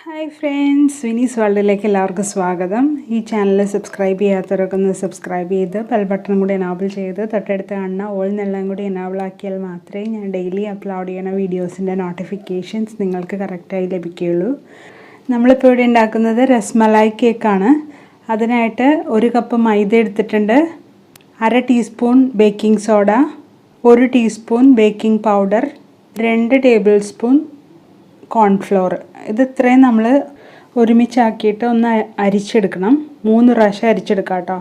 Hi friends, Vinees വേൾഡിലേക്ക് എല്ലാവർക്കും സ്വാഗതം. ഈ ചാനൽ സബ്സ്ക്രൈബ് ചെയ്യാത്തവരൊക്കെ ഒന്ന് സബ്സ്ക്രൈബ് ചെയ്ത് ബെൽ ബട്ടൺ കൂടി എനാബിൾ ചെയ്ത് തൊട്ടടുത്ത് കാണുന്ന ഓൾ എന്നെല്ലാം കൂടി എനാബിൾ ആക്കിയാൽ മാത്രമേ ഞാൻ ഡെയിലി അപ്ലോഡ് ചെയ്യുന്ന വീഡിയോസിൻ്റെ നോട്ടിഫിക്കേഷൻസ് നിങ്ങൾക്ക് കറക്റ്റായി ലഭിക്കുകയുള്ളൂ. നമ്മളിപ്പോൾ ഇവിടെ ഉണ്ടാക്കുന്നത് രസ്മലായി കേക്കാണ്. അതിനായിട്ട് 1 കപ്പ് മൈദ എടുത്തിട്ടുണ്ട്, 1/2 teaspoon baking soda, 1 teaspoon baking powder, 2 table spoon cornflour. ഇത് ഇത്രയും നമ്മൾ ഒരുമിച്ചാക്കിയിട്ട് ഒന്ന് അരിച്ചെടുക്കണം. 3 പ്രാവശ്യം അരിച്ചെടുക്കാം കേട്ടോ.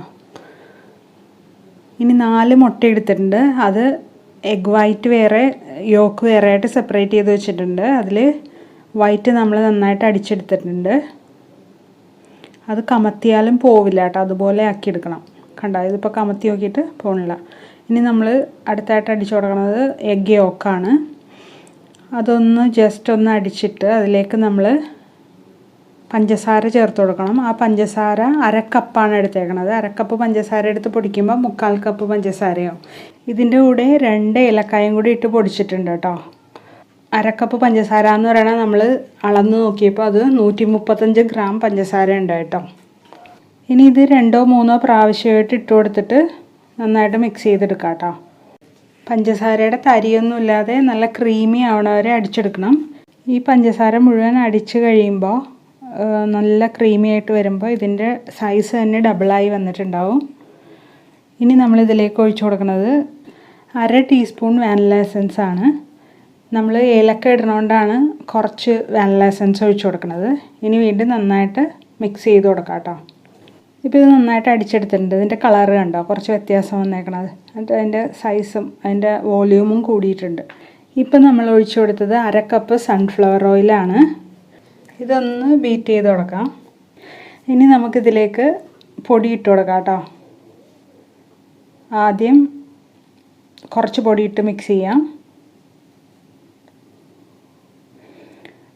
ഇനി 4 മുട്ട എടുത്തിട്ടുണ്ട്. അത് എഗ് വൈറ്റ് വേറെ യോക്ക് വേറെ ആയിട്ട് സെപ്പറേറ്റ് ചെയ്ത് വെച്ചിട്ടുണ്ട്. അതിൽ വൈറ്റ് നമ്മൾ നന്നായിട്ട് അടിച്ചെടുത്തിട്ടുണ്ട്. അത് കമത്തിയാലും പോവില്ല കേട്ടോ, അതുപോലെ ആക്കിയെടുക്കണം. കണ്ടോ, ഇതിപ്പോൾ കമത്തി നോക്കിയിട്ട് പോകണില്ല. ഇനി നമ്മൾ അടുത്തായിട്ട് അടിച്ചു കൊടുക്കുന്നത് എഗ് യോക്കാണ്. അതൊന്ന് ജസ്റ്റ് ഒന്ന് അടിച്ചിട്ട് അതിലേക്ക് നമ്മൾ പഞ്ചസാര ചേർത്ത് കൊടുക്കണം. ആ പഞ്ചസാര 1/2 കപ്പാണ് എടുത്തേക്കണത്. 1/2 കപ്പ് പഞ്ചസാര എടുത്ത് പൊടിക്കുമ്പോൾ 3/4 കപ്പ് പഞ്ചസാരയാവും. ഇതിൻ്റെ കൂടെ 2 ഏലക്കായും കൂടി ഇട്ട് പൊടിച്ചിട്ടുണ്ട് കേട്ടോ. 1/2 കപ്പ് പഞ്ചസാര എന്ന് പറയുന്നത് നമ്മൾ അളന്ന് നോക്കിയപ്പോൾ അത് 135 ഗ്രാം പഞ്ചസാര ഉണ്ട് കേട്ടോ. ഇനി ഇത് 2-3 പ്രാവശ്യമായിട്ട് ഇട്ട് കൊടുത്തിട്ട് നന്നായിട്ട് മിക്സ് ചെയ്തെടുക്കാം കേട്ടോ. പഞ്ചസാരയുടെ തരിയൊന്നും ഇല്ലാതെ നല്ല ക്രീമി ആവണ വരെ അടിച്ചെടുക്കണം. ഈ പഞ്ചസാര മുഴുവൻ അടിച്ച് കഴിയുമ്പോൾ നല്ല ക്രീമി ആയിട്ട് വരുമ്പോൾ ഇതിൻ്റെ സൈസ് തന്നെ ഡബിളായി വന്നിട്ടുണ്ടാവും. ഇനി നമ്മളിതിലേക്ക് ഒഴിച്ചു കൊടുക്കുന്നത് 1/2 ടീസ്പൂൺ വാനില എസൻസ് ആണ്. നമ്മൾ ഏലക്ക ഇടുന്നതുകൊണ്ടാണ് കുറച്ച് വാനില എസൻസ് ഒഴിച്ചു കൊടുക്കുന്നത്. ഇനി വീണ്ടും നന്നായിട്ട് മിക്സ് ചെയ്ത് കൊടുക്കാം കേട്ടോ. ഇപ്പോൾ ഇത് നന്നായിട്ട് അടിച്ചെടുത്തിട്ടുണ്ട്. ഇതിൻ്റെ കളറ് കണ്ടോ, കുറച്ച് വ്യത്യാസം വന്നേക്കണത്. എന്നിട്ട് അതിൻ്റെ സൈസും അതിൻ്റെ വോള്യൂമും കൂടിയിട്ടുണ്ട്. ഇപ്പം നമ്മൾ ഒഴിച്ചു കൊടുത്തത് 1/2 കപ്പ് സൺഫ്ലവർ ഓയിലാണ്. ഇതൊന്ന് ബീറ്റ് ചെയ്ത് കൊടുക്കാം. ഇനി നമുക്കിതിലേക്ക് പൊടി ഇട്ട് കൊടുക്കാം കേട്ടോ. ആദ്യം കുറച്ച് പൊടി ഇട്ട് മിക്സ് ചെയ്യാം.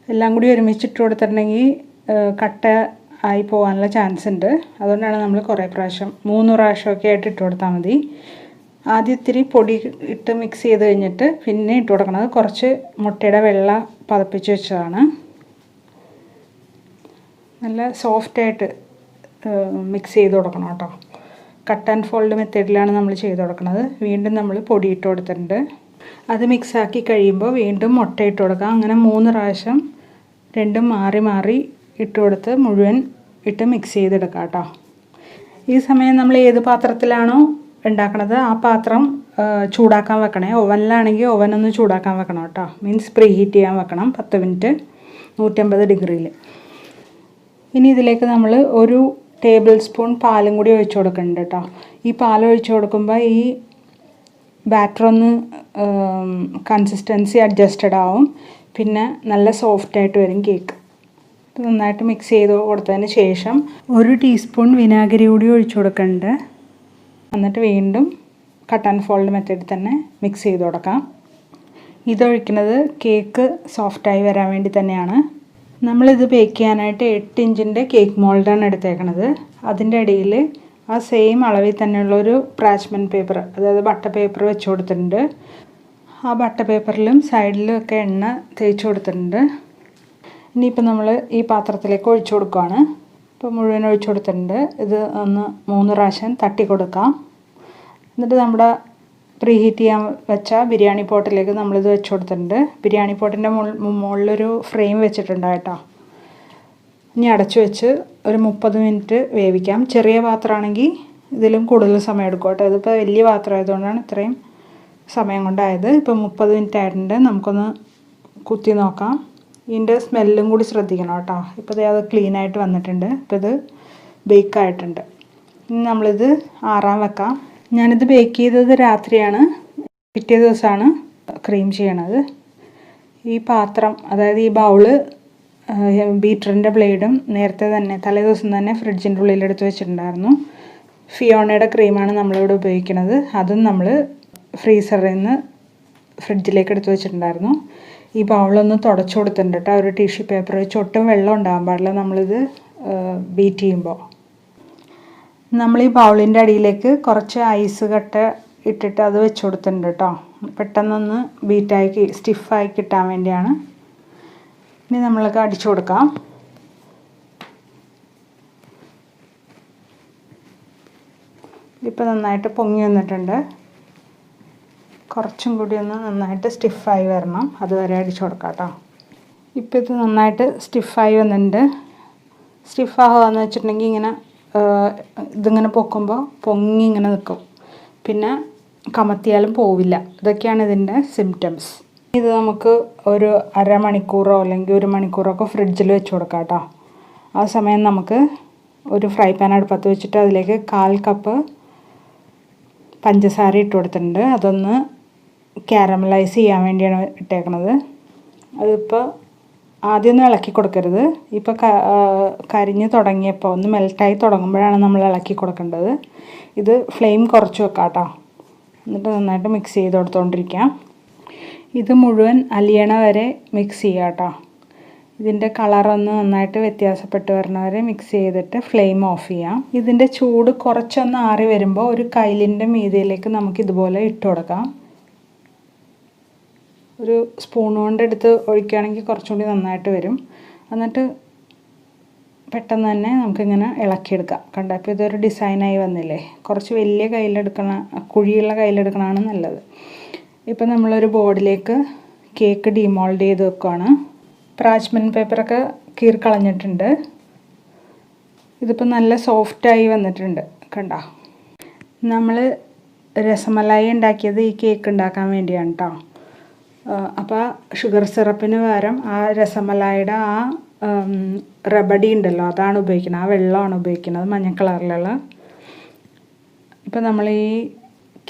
എല്ലാം കൂടി ഒരുമിച്ചിട്ട് കൊടുത്തിട്ടുണ്ടെങ്കിൽ കട്ട ആയി പോകാനുള്ള ചാൻസ് ഉണ്ട്. അതുകൊണ്ടാണ് നമ്മൾ കുറേ പ്രാവശ്യം 3 പ്രാവശ്യമൊക്കെ ആയിട്ട് ഇട്ട് കൊടുത്താൽ മതി. ആദ്യം ഇത്തിരി പൊടി ഇട്ട് മിക്സ് ചെയ്ത് കഴിഞ്ഞിട്ട് പിന്നെ ഇട്ട് കൊടുക്കുന്നത് കുറച്ച് മുട്ടയുടെ വെള്ള പതപ്പിച്ച് വെച്ചതാണ്. നല്ല സോഫ്റ്റായിട്ട് മിക്സ് ചെയ്ത് കൊടുക്കണം കേട്ടോ. കട്ട് ആൻഡ് ഫോൾഡ് മെത്തേഡിലാണ് നമ്മൾ ചെയ്ത് കൊടുക്കുന്നത്. വീണ്ടും നമ്മൾ പൊടി ഇട്ട് കൊടുത്തിട്ടുണ്ട്. അത് മിക്സാക്കി കഴിയുമ്പോൾ വീണ്ടും മുട്ട ഇട്ട് കൊടുക്കാം. അങ്ങനെ 3 പ്രാവശ്യം രണ്ടും മാറി മാറി ഇട്ട് കൊടുത്ത് മുഴുവൻ ഇട്ട് മിക്സ് ചെയ്തെടുക്കാം കേട്ടോ. ഈ സമയം നമ്മൾ ഏത് പാത്രത്തിലാണോ ഉണ്ടാക്കണത് ആ പാത്രം ചൂടാക്കാൻ വെക്കണേ. ഓവനിലാണെങ്കിൽ ഓവനൊന്ന് ചൂടാക്കാൻ വെക്കണം കേട്ടോ. മീൻസ് പ്രീ ഹീറ്റ് ചെയ്യാൻ വെക്കണം 10 മിനിറ്റ് 150 ഡിഗ്രിയിൽ. ഇനി ഇതിലേക്ക് നമ്മൾ 1 ടേബിൾ സ്പൂൺ പാലും കൂടി ഒഴിച്ചു കൊടുക്കുന്നുണ്ട് കേട്ടോ. ഈ പാൽ ഒഴിച്ചു കൊടുക്കുമ്പോൾ ഈ ബാറ്ററൊന്ന് കൺസിസ്റ്റൻസി അഡ്ജസ്റ്റഡ് ആവും. പിന്നെ നല്ല സോഫ്റ്റായിട്ട് വരും കേക്ക്. നന്നായിട്ട് മിക്സ് ചെയ്ത് കൊടുത്തതിന് ശേഷം 1 ടീസ്പൂൺ വിനാഗിരി കൂടി ഒഴിച്ചു കൊടുക്കുന്നുണ്ട്. എന്നിട്ട് വീണ്ടും കട്ട് ആൻഡ് ഫോൾഡ് മെത്തേഡിൽ തന്നെ മിക്സ് ചെയ്ത് കൊടുക്കാം. ഇതൊഴിക്കുന്നത് കേക്ക് സോഫ്റ്റായി വരാൻ വേണ്ടി തന്നെയാണ്. നമ്മളിത് ബേക്ക് ചെയ്യാനായിട്ട് 8 ഇഞ്ചിൻ്റെ കേക്ക് മോൾഡാണ് എടുത്തേക്കണത്. അതിൻ്റെ ഇടയിൽ ആ സെയിം അളവിൽ തന്നെയുള്ളൊരു പാർച്ച്മെൻറ്റ് പേപ്പർ, അതായത് ബട്ടർ പേപ്പർ വെച്ച് കൊടുത്തിട്ടുണ്ട്. ആ ബട്ടർ പേപ്പറിലും സൈഡിലും ഒക്കെ എണ്ണ തേച്ച് കൊടുത്തിട്ടുണ്ട്. ഇനിയിപ്പോൾ നമ്മൾ ഈ പാത്രത്തിലേക്ക് ഒഴിച്ചു കൊടുക്കുകയാണ്. ഇപ്പോൾ മുഴുവൻ ഒഴിച്ചു കൊടുത്തിട്ടുണ്ട്. ഇത് ഒന്ന് 3 പ്രാവശ്യം തട്ടി കൊടുക്കാം. എന്നിട്ട് നമ്മുടെ പ്രീ ഹീറ്റ് ചെയ്യാൻ വെച്ച ബിരിയാണി പോട്ടിലേക്ക് നമ്മളിത് വെച്ച് കൊടുത്തിട്ടുണ്ട്. ബിരിയാണി പോട്ടിൻ്റെ മുകളിലൊരു ഫ്രെയിം വെച്ചിട്ടുണ്ട് കേട്ടോ. ഇനി അടച്ചു വെച്ച് ഒരു 30 മിനിറ്റ് വേവിക്കാം. ചെറിയ പാത്രമാണെങ്കിൽ ഇതിലും കൂടുതൽ സമയം എടുക്കും കേട്ടോ. ഇതിപ്പോൾ വലിയ പാത്രം ആയതുകൊണ്ടാണ് ഇത്രയും സമയം കൊണ്ടായത്. ഇപ്പോൾ 30 മിനിറ്റ് ആയിട്ടുണ്ട്. നമുക്കൊന്ന് കുത്തി നോക്കാം. ഇതിൻ്റെ സ്മെല്ലും കൂടി ശ്രദ്ധിക്കണം കേട്ടോ. ഇപ്പോൾ അത് ക്ലീനായിട്ട് വന്നിട്ടുണ്ട്. ഇപ്പോൾ ഇത് ബേക്കായിട്ടുണ്ട്. ഇനി നമ്മളിത് ആറാൻ വെക്കാം. ഞാനിത് ബേക്ക് ചെയ്തത് രാത്രിയാണ്. പിറ്റേ ദിവസമാണ് ക്രീം ചെയ്യണത്. ഈ പാത്രം, അതായത് ഈ ബൗള് ബീറ്ററിൻ്റെ ബ്ലേഡും നേരത്തെ തന്നെ തലേ ദിവസം തന്നെ ഫ്രിഡ്ജിൻ്റെ ഉള്ളിലെടുത്ത് വെച്ചിട്ടുണ്ടായിരുന്നു. ഫിയോണയുടെ ക്രീമാണ് നമ്മളിവിടെ ഉപയോഗിക്കുന്നത്. അതും നമ്മൾ ഫ്രീസറിൽ നിന്ന് ഫ്രിഡ്ജിലേക്ക് എടുത്ത് വെച്ചിട്ടുണ്ടായിരുന്നു. ഈ ബൗളൊന്ന് തുടച്ചു കൊടുത്തിട്ടുണ്ട് കേട്ടോ. ഒരു ടിഷ്യൂ പേപ്പർ വെച്ച്, ഒട്ടും വെള്ളം ഉണ്ടാകാൻ പാടില്ല നമ്മളിത് ബീറ്റ് ചെയ്യുമ്പോൾ. നമ്മൾ ഈ ബൗളിൻ്റെ അടിയിലേക്ക് കുറച്ച് ഐസ് കട്ട ഇട്ടിട്ട് അത് വെച്ച് കൊടുത്തിട്ടുണ്ട് കേട്ടോ. പെട്ടെന്നൊന്ന് ബീറ്റായി സ്റ്റിഫായി കിട്ടാൻ വേണ്ടിയാണ്. ഇനി നമ്മൾക്ക് അടിച്ചു കൊടുക്കാം. ഇപ്പോൾ നന്നായിട്ട് പൊങ്ങി വന്നിട്ടുണ്ട്. കുറച്ചും കൂടി ഒന്ന് നന്നായിട്ട് സ്റ്റിഫായി വരണം, അതുവരെ അടിച്ചു കൊടുക്കാം കേട്ടോ. ഇപ്പോൾ ഇത് നന്നായിട്ട് സ്റ്റിഫായി വന്നിട്ടുണ്ട്. സ്റ്റിഫാകാന്ന് വെച്ചിട്ടുണ്ടെങ്കിൽ ഇങ്ങനെ ഇതിങ്ങനെ പൊക്കുമ്പോൾ പൊങ്ങി ഇങ്ങനെ നിൽക്കും, പിന്നെ കമത്തിയാലും പോവില്ല. ഇതൊക്കെയാണ് ഇതിൻ്റെ സിംറ്റംസ്. ഇത് നമുക്ക് ഒരു അരമണിക്കൂറോ അല്ലെങ്കിൽ 1 മണിക്കൂറൊക്കെ ഫ്രിഡ്ജിൽ വെച്ച് കൊടുക്കാം കേട്ടോ. ആ സമയം നമുക്ക് ഒരു ഫ്രൈ പാൻ അടുപ്പത്ത് വെച്ചിട്ട് അതിലേക്ക് 1/4 കപ്പ് പഞ്ചസാര ഇട്ട് കൊടുത്തിട്ടുണ്ട്. അതൊന്ന് കാരമലൈസ് ചെയ്യാൻ വേണ്ടിയാണ് ഇട്ടേക്കണത്. അതിപ്പോൾ ആദ്യം ഒന്നും ഇളക്കി കൊടുക്കരുത്. ഇപ്പോൾ കരിഞ്ഞ് തുടങ്ങിയപ്പോൾ ഒന്ന് മെൽറ്റായി തുടങ്ങുമ്പോഴാണ് നമ്മൾ ഇളക്കി കൊടുക്കേണ്ടത്. ഇത് ഫ്ലെയിം കുറച്ച് വെക്കാം കേട്ടോ. എന്നിട്ട് നന്നായിട്ട് മിക്സ് ചെയ്ത് കൊടുത്തുകൊണ്ടിരിക്കാം. ഇത് മുഴുവൻ അലിയണ വരെ മിക്സ് ചെയ്യാം കേട്ടോ. ഇതിൻ്റെ കളറൊന്ന് നന്നായിട്ട് വ്യത്യാസപ്പെട്ട് വരണ വരെ മിക്സ് ചെയ്തിട്ട് ഫ്ലെയിം ഓഫ് ചെയ്യാം. ഇതിൻ്റെ ചൂട് കുറച്ചൊന്ന് ആറി വരുമ്പോൾ ഒരു കൈലിൻ്റെ മീതയിലേക്ക് നമുക്ക് ഇതുപോലെ ഇട്ട് കൊടുക്കാം. ഒരു സ്പൂൺ കൊണ്ട് എടുത്ത് ഒഴിക്കുകയാണെങ്കിൽ കുറച്ചുകൂടി നന്നായിട്ട് വരും. എന്നിട്ട് പെട്ടെന്ന് തന്നെ നമുക്കിങ്ങനെ ഇളക്കിയെടുക്കാം. കണ്ടോ, ഇപ്പോൾ ഇതൊരു ഡിസൈനായി വന്നില്ലേ. കുറച്ച് വലിയ കയ്യിലെടുക്കണ, കുഴിയുള്ള കയ്യിലെടുക്കണതാണ് നല്ലത്. ഇപ്പോൾ നമ്മളൊരു ബോർഡിലേക്ക് കേക്ക് ഡിമോൾഡ് ചെയ്ത് വെക്കുകയാണ്. പാർച്ച്മെൻറ്റ് പേപ്പറൊക്കെ കീറിക്കളഞ്ഞിട്ടുണ്ട്. ഇതിപ്പോൾ നല്ല സോഫ്റ്റായി വന്നിട്ടുണ്ട്. കണ്ടോ, നമ്മൾ രസമലായി ഉണ്ടാക്കിയത് ഈ കേക്ക് ഉണ്ടാക്കാൻ വേണ്ടിയാണ് കേട്ടോ. അപ്പോൾ ഷുഗർ സിറപ്പിന് പകരം ആ രസമലായിയുടെ ആ റബഡി ഉണ്ടല്ലോ, അതാണ് ഉപയോഗിക്കുന്നത്. ആ വെള്ളമാണ് ഉപയോഗിക്കുന്നത്, മഞ്ഞ കളറിലുള്ള. ഇപ്പോൾ നമ്മൾ ഈ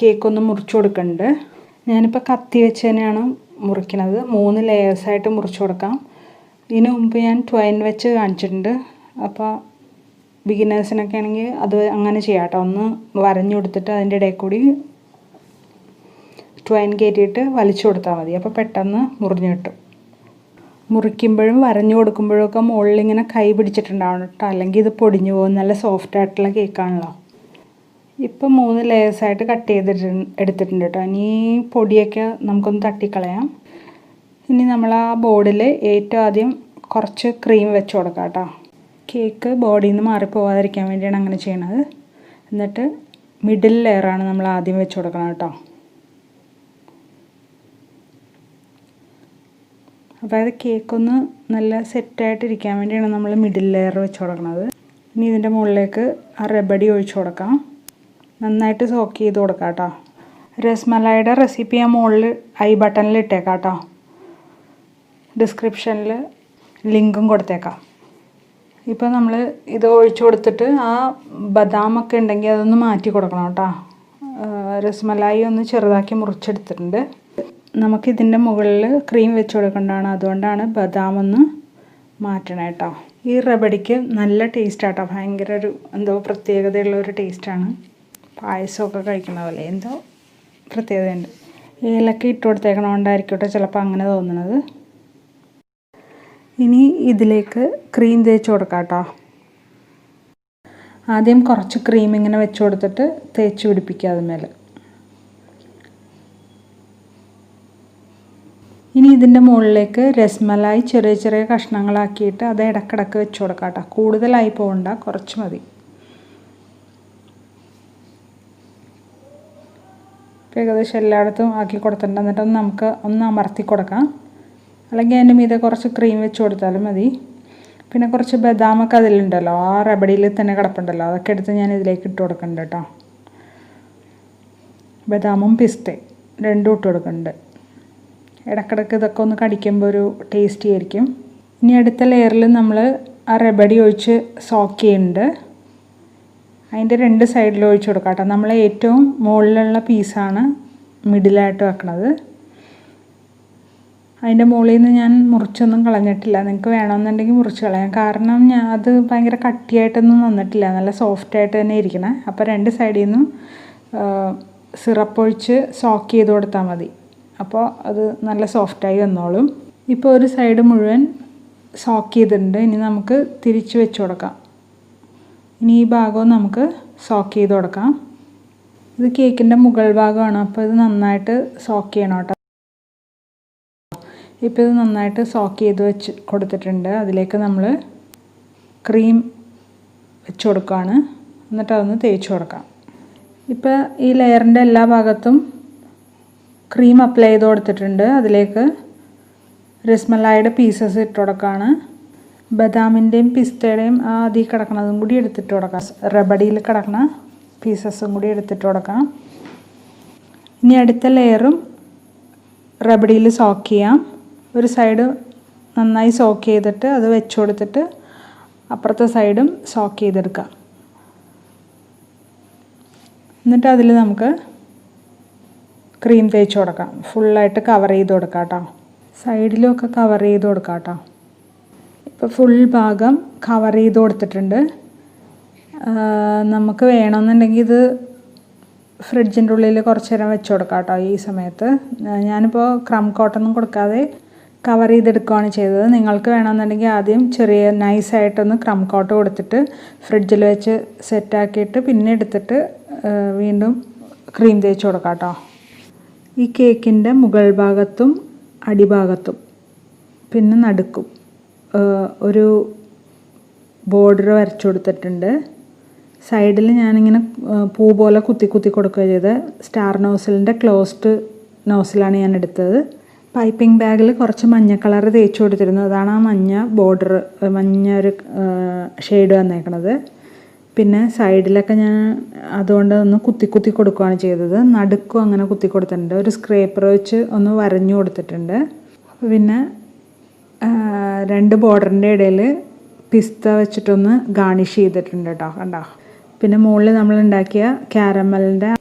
കേക്കൊന്ന് മുറിച്ച് കൊടുക്കുന്നുണ്ട്. ഞാനിപ്പോൾ കത്തി വെച്ച് തന്നെയാണ് മുറിക്കുന്നത്. 3 ലെയേഴ്സായിട്ട് മുറിച്ച് കൊടുക്കാം. ഇതിന് മുമ്പ് ഞാൻ ട്വൈൻ വെച്ച് കാണിച്ചിട്ടുണ്ട്. അപ്പോൾ ബിഗിനേഴ്സിനൊക്കെ ആണെങ്കിൽ അത് അങ്ങനെ ചെയ്യാം കേട്ടോ. ഒന്ന് വരഞ്ഞു കൊടുത്തിട്ട് അതിൻ്റെ ഇടയിൽ കൂടി ട്വൈൻ കയറ്റിയിട്ട് വലിച്ചു കൊടുത്താൽ മതി. അപ്പോൾ പെട്ടെന്ന് മുറിഞ്ഞ് കിട്ടും. മുറിക്കുമ്പോഴും വരഞ്ഞു കൊടുക്കുമ്പോഴും ഒക്കെ മുകളിലിങ്ങനെ കൈ പിടിച്ചിട്ടുണ്ടാവണം കേട്ടോ, അല്ലെങ്കിൽ ഇത് പൊടിഞ്ഞു പോകും. നല്ല സോഫ്റ്റ് ആയിട്ടുള്ള കേക്കാണല്ലോ. ഇപ്പോൾ 3 ലെയേഴ്സായിട്ട് കട്ട് എടുത്തിട്ടുണ്ട് കേട്ടോ. ഇനി പൊടിയൊക്കെ നമുക്കൊന്ന് തട്ടിക്കളയാം. ഇനി നമ്മൾ ആ ബോർഡിൽ ഏറ്റവും ആദ്യം കുറച്ച് ക്രീം വെച്ച് കൊടുക്കാം കേട്ടോ. കേക്ക് ബോഡിയിൽ നിന്ന് മാറിപ്പോവാതിരിക്കാൻ വേണ്ടിയാണ് അങ്ങനെ ചെയ്യണത്. എന്നിട്ട് മിഡിൽ ലെയറാണ് നമ്മൾ ആദ്യം വെച്ച് കൊടുക്കണം കേട്ടോ. അതായത് കേക്കൊന്ന് നല്ല സെറ്റായിട്ടിരിക്കാൻ വേണ്ടിയാണ് നമ്മൾ മിഡിൽ ലെയർ വെച്ച് കൊടുക്കുന്നത്. ഇനി ഇതിൻ്റെ മുകളിലേക്ക് ആ റബഡി ഒഴിച്ച് കൊടുക്കാം. നന്നായിട്ട് സോക്ക് ചെയ്ത് കൊടുക്കാം കേട്ടോ. രസ്മലായിയുടെ റെസിപ്പി ഞാൻ മുകളിൽ ഐ ബട്ടണിൽ ഇട്ടേക്കാം കേട്ടോ. ഡിസ്ക്രിപ്ഷനിൽ ലിങ്കും കൊടുത്തേക്കാം. ഇപ്പോൾ നമ്മൾ ഇത് ഒഴിച്ച് കൊടുത്തിട്ട് ആ ബദാമൊക്കെ ഉണ്ടെങ്കിൽ അതൊന്ന് മാറ്റി കൊടുക്കണം കേട്ടോ. രസ്മലായി ഒന്ന് ചെറുതാക്കി മുറിച്ചെടുത്തിട്ടുണ്ട്. നമുക്കിതിൻ്റെ മുകളിൽ ക്രീം വെച്ച് കൊടുക്കേണ്ടതാണ്, അതുകൊണ്ടാണ് ബദാം ഒന്ന് മാറ്റണം കേട്ടോ. ഈ റബഡിക്ക് നല്ല ടേസ്റ്റാട്ടോ. ഭയങ്കര ഒരു എന്തോ പ്രത്യേകതയുള്ളൊരു ടേസ്റ്റാണ്. പായസമൊക്കെ കഴിക്കുന്ന പോലെ എന്തോ പ്രത്യേകതയുണ്ട്. ഏലക്ക ഇട്ട് കൊടുത്തേക്കണോണ്ടായിരിക്കട്ടെ ചിലപ്പോൾ അങ്ങനെ തോന്നുന്നത്. ഇനി ഇതിലേക്ക് ക്രീം തേച്ച് കൊടുക്കാം കേട്ടോ. ആദ്യം കുറച്ച് ക്രീം ഇങ്ങനെ വെച്ച് കൊടുത്തിട്ട് തേച്ച് പിടിപ്പിക്കുക അതിന്മേൽ. ഇനി ഇതിൻ്റെ മുകളിലേക്ക് രസ്മലായി ചെറിയ ചെറിയ കഷ്ണങ്ങളാക്കിയിട്ട് അത് ഇടക്കിടക്ക് വെച്ച് കൊടുക്കാം കേട്ടോ. കൂടുതലായി പോകണ്ട, കുറച്ച് മതി. ഏകദേശം എല്ലായിടത്തും ആക്കി കൊടുത്തിട്ടുണ്ട്. എന്നിട്ട് നമുക്ക് ഒന്ന് അമർത്തി കൊടുക്കാം. അല്ലെങ്കിൽ അതിൻ്റെ മീതെ കുറച്ച് ക്രീം വെച്ച് കൊടുത്താലും മതി. പിന്നെ കുറച്ച് ബദാമൊക്കെ അതിലുണ്ടല്ലോ, ആ റബഡിയിൽ തന്നെ കിടപ്പുണ്ടല്ലോ, അതൊക്കെ എടുത്ത് ഞാൻ ഇതിലേക്ക് ഇട്ട് കൊടുക്കുന്നുണ്ട് കേട്ടോ. ബദാമും പിസ്തയും രണ്ടും ഇട്ട് കൊടുക്കുന്നുണ്ട്. ഇടക്കിടക്ക് ഇതൊക്കെ ഒന്ന് കടിക്കുമ്പോൾ ഒരു ടേസ്റ്റി ആയിരിക്കും. ഇനി അടുത്ത ലെയറിൽ നമ്മൾ ആ റബഡി ഒഴിച്ച് സോക്ക് ചെയ്യുന്നുണ്ട്. അതിൻ്റെ 2 സൈഡിലും ഒഴിച്ച് കൊടുക്കാം കേട്ടോ. നമ്മൾ ഏറ്റവും മുകളിലുള്ള പീസാണ് മിഡിലായിട്ട് വെക്കണത്. അതിൻ്റെ മുകളിൽ നിന്ന് ഞാൻ മുറിച്ചൊന്നും കളഞ്ഞിട്ടില്ല. നിങ്ങൾക്ക് വേണമെന്നുണ്ടെങ്കിൽ മുറിച്ച് കളയാം. കാരണം അത് ഭയങ്കര കട്ടിയായിട്ടൊന്നും വന്നിട്ടില്ല, നല്ല സോഫ്റ്റായിട്ട് തന്നെ ഇരിക്കണേ. അപ്പോൾ 2 സൈഡിൽ നിന്നും സിറപ്പ് ഒഴിച്ച് സോക്ക് ചെയ്ത് കൊടുത്താൽ മതി. അപ്പോൾ അത് നല്ല സോഫ്റ്റായി വന്നോളും. ഇപ്പോൾ ഒരു സൈഡ് മുഴുവൻ സോക്ക് ചെയ്തിട്ടുണ്ട്. ഇനി നമുക്ക് തിരിച്ച് വെച്ച് കൊടുക്കാം. ഇനി ഈ ഭാഗവും നമുക്ക് സോക്ക് ചെയ്ത് കൊടുക്കാം. ഇത് കേക്കിൻ്റെ മുകൾ ഭാഗമാണ്, അപ്പോൾ ഇത് നന്നായിട്ട് സോക്ക് ചെയ്യണം കേട്ടോ. ഇപ്പോൾ ഇത് നന്നായിട്ട് സോക്ക് ചെയ്ത് വെച്ച് കൊടുത്തിട്ടുണ്ട്. അതിലേക്ക് നമ്മൾ ക്രീം വെച്ച് കൊടുക്കുകയാണ്. എന്നിട്ട് അതൊന്ന് തേച്ച് കൊടുക്കാം. ഇപ്പോൾ ഈ ലെയറിൻ്റെ എല്ലാ ഭാഗത്തും ക്രീം അപ്ലൈ ചെയ്ത് കൊടുത്തിട്ടുണ്ട്. അതിലേക്ക് രസ്മലായിയുടെ പീസസ് ഇട്ട് കൊടുക്കുകയാണ്. ബദാമിൻ്റെയും പിസ്തയുടെയും അതിൽ കിടക്കണതും കൂടി എടുത്തിട്ട് കൊടുക്കാം. റബഡിയിൽ കിടക്കുന്ന പീസസും കൂടി എടുത്തിട്ട് കൊടുക്കാം. ഇനി അടുത്ത ലെയറും റബഡിയിൽ സോക്ക് ചെയ്യാം. ഒരു സൈഡ് നന്നായി സോക്ക് ചെയ്തിട്ട് അത് വെച്ച് കൊടുത്തിട്ട് അപ്പുറത്തെ സൈഡും സോക്ക് ചെയ്തെടുക്കാം. എന്നിട്ട് അതിൽ നമുക്ക് ക്രീം തേച്ച് കൊടുക്കാം. ഫുള്ളായിട്ട് കവർ ചെയ്ത് കൊടുക്കാം കേട്ടോ. സൈഡിലൊക്കെ കവർ ചെയ്ത് കൊടുക്കാം കേട്ടോ. ഇപ്പോൾ ഫുൾ ഭാഗം കവർ ചെയ്ത് കൊടുത്തിട്ടുണ്ട്. നമുക്ക് വേണമെന്നുണ്ടെങ്കിൽ ഇത് ഫ്രിഡ്ജിൻ്റെ ഉള്ളിൽ കുറച്ച് നേരം വെച്ച് കൊടുക്കാം കേട്ടോ. ഈ സമയത്ത് ഞാനിപ്പോൾ ക്രം കോട്ടൊന്നും കൊടുക്കാതെ കവർ ചെയ്തെടുക്കുകയാണ് ചെയ്തത്. നിങ്ങൾക്ക് വേണമെന്നുണ്ടെങ്കിൽ ആദ്യം ചെറിയ നൈസായിട്ടൊന്ന് ക്രം കോട്ട് കൊടുത്തിട്ട് ഫ്രിഡ്ജിൽ വെച്ച് സെറ്റാക്കിയിട്ട് പിന്നെ എടുത്തിട്ട് വീണ്ടും ക്രീം തേച്ച് കൊടുക്കാം കേട്ടോ. ഈ കേക്കിൻ്റെ മുകൾ ഭാഗത്തും അടിഭാഗത്തും പിന്നെ നടുക്കും ഒരു ബോർഡർ വരച്ചു കൊടുത്തിട്ടുണ്ട്. സൈഡിൽ ഞാനിങ്ങനെ പൂ പോലെ കുത്തി കൊടുക്കുക ചെയ്ത് സ്റ്റാർ നോസിലിൻ്റെ ക്ലോസ്ഡ് നോസിലാണ് ഞാൻ എടുത്തത്. പൈപ്പിംഗ് ബാഗിൽ കുറച്ച് മഞ്ഞ കളർ തേച്ച് കൊടുത്തിരുന്നു. അതാണ് ആ മഞ്ഞ ബോർഡർ, മഞ്ഞ ഒരു ഷെയ്ഡ് വന്നേക്കണത്. പിന്നെ സൈഡിലൊക്കെ ഞാൻ അതുകൊണ്ട് ഒന്ന് കുത്തി കൊടുക്കുകയാണ് ചെയ്തത്. നടുക്കും അങ്ങനെ കുത്തി കൊടുത്തിട്ടുണ്ട്. ഒരു സ്ക്രേപ്പർ വെച്ച് ഒന്ന് വരഞ്ഞു കൊടുത്തിട്ടുണ്ട്. പിന്നെ രണ്ട് ബോർഡറിൻ്റെ ഇടയിൽ പിസ്ത വെച്ചിട്ടൊന്ന് ഗാർണിഷ് ചെയ്തിട്ടുണ്ട് കേട്ടോ. കണ്ടോ? പിന്നെ മുകളിൽ നമ്മൾ ഉണ്ടാക്കിയ കാരമലിൻ്റെ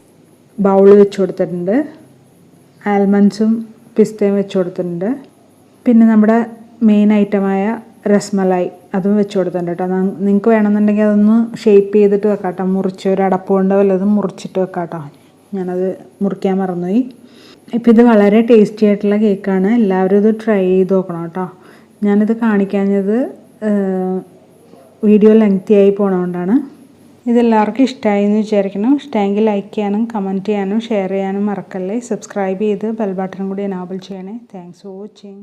ബൗൾ വെച്ച് കൊടുത്തിട്ടുണ്ട്. ആൽമണ്ട്സും പിസ്തയും വെച്ച് കൊടുത്തിട്ടുണ്ട്. പിന്നെ നമ്മുടെ മെയിൻ ഐറ്റമായ രസ്മലായി അതും വെച്ച് കൊടുത്തിട്ടുണ്ട് കേട്ടോ. നിങ്ങൾക്ക് വേണമെന്നുണ്ടെങ്കിൽ അതൊന്ന് ഷേപ്പ് ചെയ്തിട്ട് വെക്കാം കേട്ടോ. മുറിച്ച് ഒരു അടപ്പ് കൊണ്ട് വല്ലതും മുറിച്ചിട്ട് വെക്കാം കേട്ടോ. ഞാനത് മുറിക്കാൻ മറന്നുപോയി. ഇപ്പോൾ ഇത് വളരെ ടേസ്റ്റി ആയിട്ടുള്ള കേക്കാണ്. എല്ലാവരും ഇത് ട്രൈ ചെയ്ത് നോക്കണം കേട്ടോ. ഞാനിത് കാണിക്കാഞ്ഞത് വീഡിയോ ലെങ്തി ആയി പോണതുകൊണ്ടാണ്. ഇതെല്ലാവർക്കും ഇഷ്ടമായി എന്ന് വിചാരിക്കണം. ഇഷ്ടമെങ്കിൽ ലൈക്ക് ചെയ്യാനും കമൻറ്റ് ചെയ്യാനും ഷെയർ ചെയ്യാനും മറക്കല്ലേ. സബ്സ്ക്രൈബ് ചെയ്ത് ബെൽ ബട്ടൺ കൂടി എനാബിൾ ചെയ്യണേ. Thanks for watching.